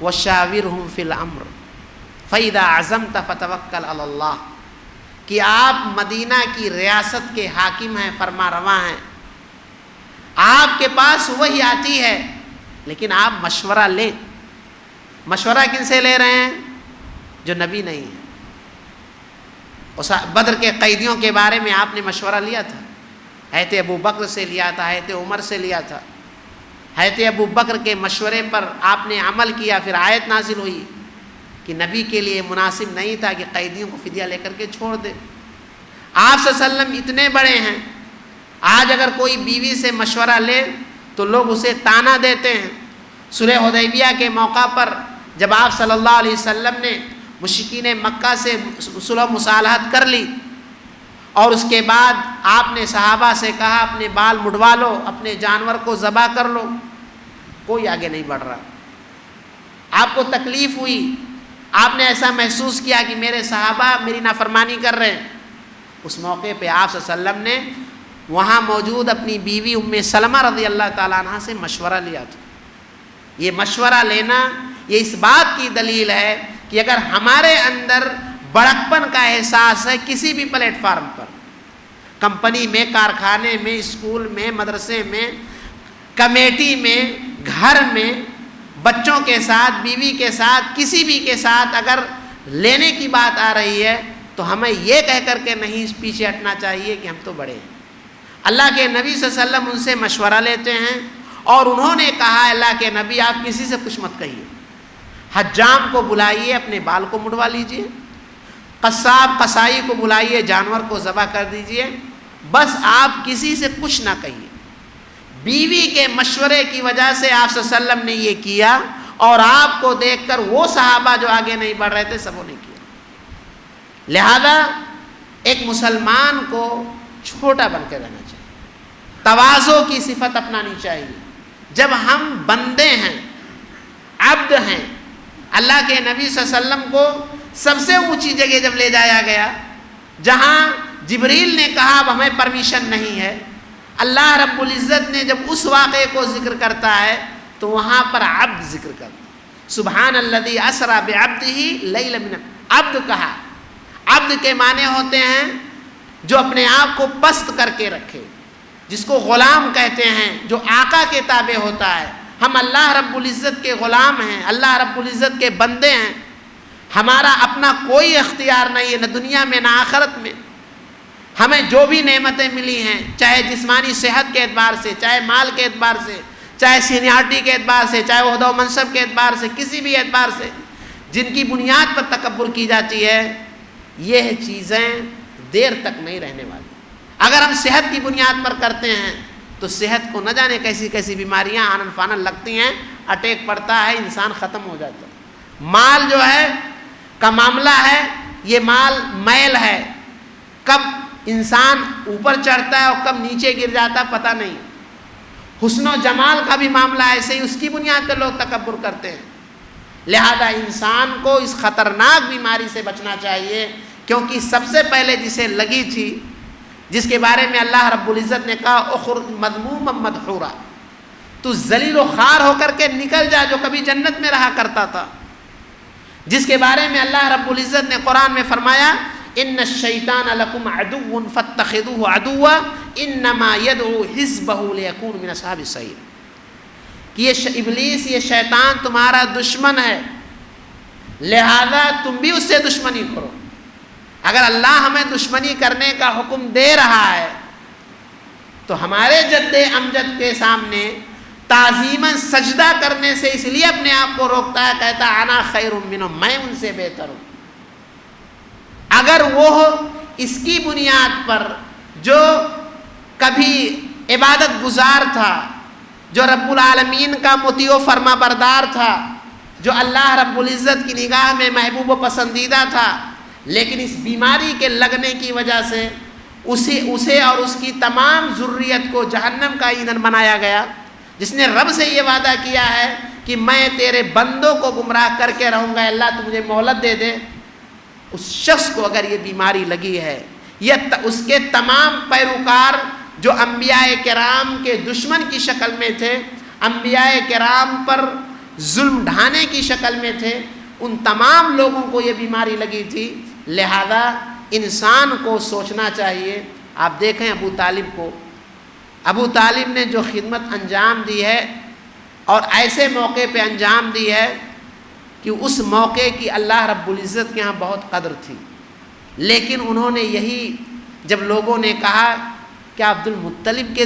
وَشَاوِرْهُمْ فِي الْأَمْرِ فَإِذَا عَزَمْتَ فَتَوَكَّلْ عَلَى اللَّهِ، کہ آپ مدینہ کی ریاست کے حاکم ہیں، فرما رواں ہیں، آپ کے پاس وحی آتی ہے، لیکن آپ مشورہ لیں۔ مشورہ کن سے لے رہے ہیں؟ جو نبی نہیں ہے۔ بدر کے قیدیوں کے بارے میں آپ نے مشورہ لیا تھا، حضرت ابو بکر سے لیا تھا، حضرت عمر سے لیا تھا۔ حضرت ابو بکر کے مشورے پر آپ نے عمل کیا، پھر آیت نازل ہوئی کہ نبی کے لیے مناسب نہیں تھا کہ قیدیوں کو فدیہ لے کر کے چھوڑ دے۔ آپ صلی اللہ علیہ وسلم اتنے بڑے ہیں، آج اگر کوئی بیوی سے مشورہ لے تو لوگ اسے طعنہ دیتے ہیں۔ صلح حدیبیہ کے موقع پر جب آپ صلی اللہ علیہ وسلم نے مشرکین مکہ سے صلح مصالحت کر لی اور اس کے بعد آپ نے صحابہ سے کہا اپنے بال مڈوا لو، اپنے جانور کو ذبح کر لو، کوئی آگے نہیں بڑھ رہا۔ آپ کو تکلیف ہوئی، آپ نے ایسا محسوس کیا کہ میرے صحابہ میری نافرمانی کر رہے ہیں۔ اس موقع پہ آپ صلی اللہ علیہ وسلم نے وہاں موجود اپنی بیوی ام سلمہ رضی اللہ تعالیٰ عنہ سے مشورہ لیا تھا۔ یہ مشورہ لینا یہ اس بات کی دلیل ہے کہ اگر ہمارے اندر بڑکپن کا احساس ہے کسی بھی پلیٹ فارم پر، کمپنی میں، کارخانے میں، اسکول میں، مدرسے میں، کمیٹی میں، گھر میں، بچوں کے ساتھ، بیوی کے ساتھ، کسی بھی کے ساتھ اگر لینے کی بات آ رہی ہے تو ہمیں یہ کہہ کر کے نہیں پیچھے ہٹنا چاہیے کہ ہم تو بڑے ہیں۔ اللہ کے نبی صلی اللہ علیہ وسلم ان سے مشورہ لیتے ہیں اور انہوں نے کہا اللہ کے نبی آپ کسی سے کچھ مت کہیے، حجام کو بلائیے اپنے بال کو مڑوا لیجئے، قصاب قصائی کو بلائیے جانور کو ذبح کر دیجئے، بس آپ کسی سے کچھ نہ کہیے۔ بیوی کے مشورے کی وجہ سے آپ صلی اللہ علیہ وسلم نے یہ کیا اور آپ کو دیکھ کر وہ صحابہ جو آگے نہیں بڑھ رہے تھے سبوں نے کیا۔ لہذا ایک مسلمان کو چھوٹا بن کے رہنا چاہیے، تواضع کی صفت اپنانی چاہیے۔ جب ہم بندے ہیں، عبد ہیں، اللہ کے نبی صلی اللہ علیہ وسلم کو سب سے اونچی جگہ جب لے جایا گیا جہاں جبریل نے کہا اب ہمیں پرمیشن نہیں ہے، اللہ رب العزت نے جب اس واقعے کو ذکر کرتا ہے تو وہاں پر عبد ذکر کرتا ہے۔ سبحان الذی اسری بعبدہ لیلا من، عبد کہا۔ عبد کے معنی ہوتے ہیں جو اپنے آپ کو پست کر کے رکھے، جس کو غلام کہتے ہیں، جو آقا کے تابع ہوتا ہے۔ ہم اللہ رب العزت کے غلام ہیں، اللہ رب العزت کے بندے ہیں، ہمارا اپنا کوئی اختیار نہیں ہے، نہ دنیا میں نہ آخرت میں۔ ہمیں جو بھی نعمتیں ملی ہیں، چاہے جسمانی صحت کے اعتبار سے، چاہے مال کے اعتبار سے، چاہے سینیارٹی کے اعتبار سے، چاہے عہدہ و منصب کے اعتبار سے، کسی بھی اعتبار سے، جن کی بنیاد پر تکبر کی جاتی ہے، یہ چیزیں دیر تک نہیں رہنے والی۔ اگر ہم صحت کی بنیاد پر کرتے ہیں تو صحت کو نہ جانے کیسی کیسی بیماریاں آنن فانن لگتی ہیں، اٹیک پڑتا ہے، انسان ختم ہو جاتا ہے۔ مال جو ہے کا معاملہ ہے، یہ مال میل ہے، کب انسان اوپر چڑھتا ہے اور کب نیچے گر جاتا ہے پتہ نہیں۔ حسن و جمال کا بھی معاملہ ایسے ہی، اس کی بنیاد پر لوگ تکبر کرتے ہیں۔ لہذا انسان کو اس خطرناک بیماری سے بچنا چاہیے، کیونکہ سب سے پہلے جسے لگی تھی، جس کے بارے میں اللہ رب العزت نے کہا اخرج مذموما مدحورا، تو ذلیل و خوار ہو کر کے نکل جا، جو کبھی جنت میں رہا کرتا تھا، جس کے بارے میں اللہ رب العزت نے قرآن میں فرمایا ان الشیطان لکم عدو فاتخذوه عدوا انما يدعو حزبه ليكون من اصحاب السعیر، کہ یہ ابلیس، یہ شیطان تمہارا دشمن ہے، لہذا تم بھی اس سے دشمنی کرو۔ اگر اللہ ہمیں دشمنی کرنے کا حکم دے رہا ہے تو ہمارے جد امجد کے سامنے تعظیماً سجدہ کرنے سے اس لیے اپنے آپ کو روکتا ہے، کہتا انا خیر منہم، میں ان سے بہتر ہوں۔ اگر وہ اس کی بنیاد پر جو کبھی عبادت گزار تھا، جو رب العالمین کا مطیع و فرما بردار تھا، جو اللہ رب العزت کی نگاہ میں محبوب و پسندیدہ تھا، لیکن اس بیماری کے لگنے کی وجہ سے اسے اور اس کی تمام ذریت کو جہنم کا ایندھن بنایا گیا، جس نے رب سے یہ وعدہ کیا ہے کہ میں تیرے بندوں کو گمراہ کر کے رہوں گا، اللہ تو مجھے مہلت دے دے۔ اس شخص کو اگر یہ بیماری لگی ہے، یہ اس کے تمام پیروکار جو انبیاء کرام کے دشمن کی شکل میں تھے، انبیاء کرام پر ظلم ڈھانے کی شکل میں تھے، ان تمام لوگوں کو یہ بیماری لگی تھی۔ لہذا انسان کو سوچنا چاہیے. آپ دیکھیں ابو طالب کو، ابو طالب نے جو خدمت انجام دی ہے اور ایسے موقع پہ انجام دی ہے کہ اس موقع کی اللہ رب العزت کے ہاں بہت قدر تھی. لیکن انہوں نے یہی جب لوگوں نے کہا کہ عبد المطلب کے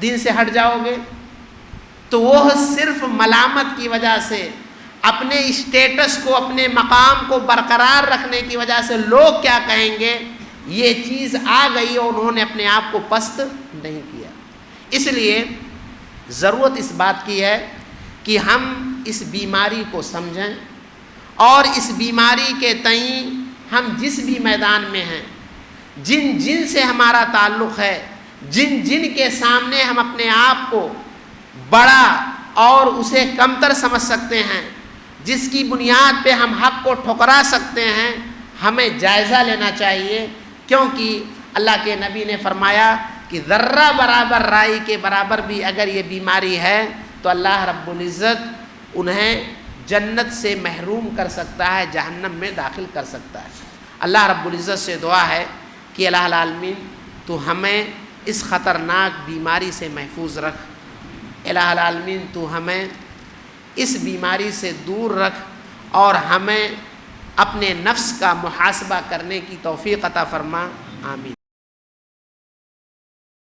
دین سے ہٹ جاؤ گے، تو وہ صرف ملامت کی وجہ سے، اپنے اسٹیٹس کو، اپنے مقام کو برقرار رکھنے کی وجہ سے لوگ کیا کہیں گے، یہ چیز آ گئی اور انہوں نے اپنے آپ کو پست نہیں کیا. اس لیے ضرورت اس بات کی ہے کہ ہم اس بیماری کو سمجھیں اور اس بیماری کے تئیں ہم جس بھی میدان میں ہیں، جن سے ہمارا تعلق ہے، جن کے سامنے ہم اپنے آپ کو بڑا اور اسے کمتر سمجھ سکتے ہیں، جس کی بنیاد پہ ہم حق کو ٹھکرا سکتے ہیں، ہمیں جائزہ لینا چاہیے. کیونکہ اللہ کے نبی نے فرمایا کہ ذرہ برابر رائی کے برابر بھی اگر یہ بیماری ہے تو اللہ رب العزت انہیں جنت سے محروم کر سکتا ہے، جہنم میں داخل کر سکتا ہے. اللہ رب العزت سے دعا ہے کہ الہ العالمین تو ہمیں اس خطرناک بیماری سے محفوظ رکھ. الہ العالمین تو ہمیں اس بیماری سے دور رکھ اور ہمیں اپنے نفس کا محاسبہ کرنے کی توفیق عطا فرما. آمین.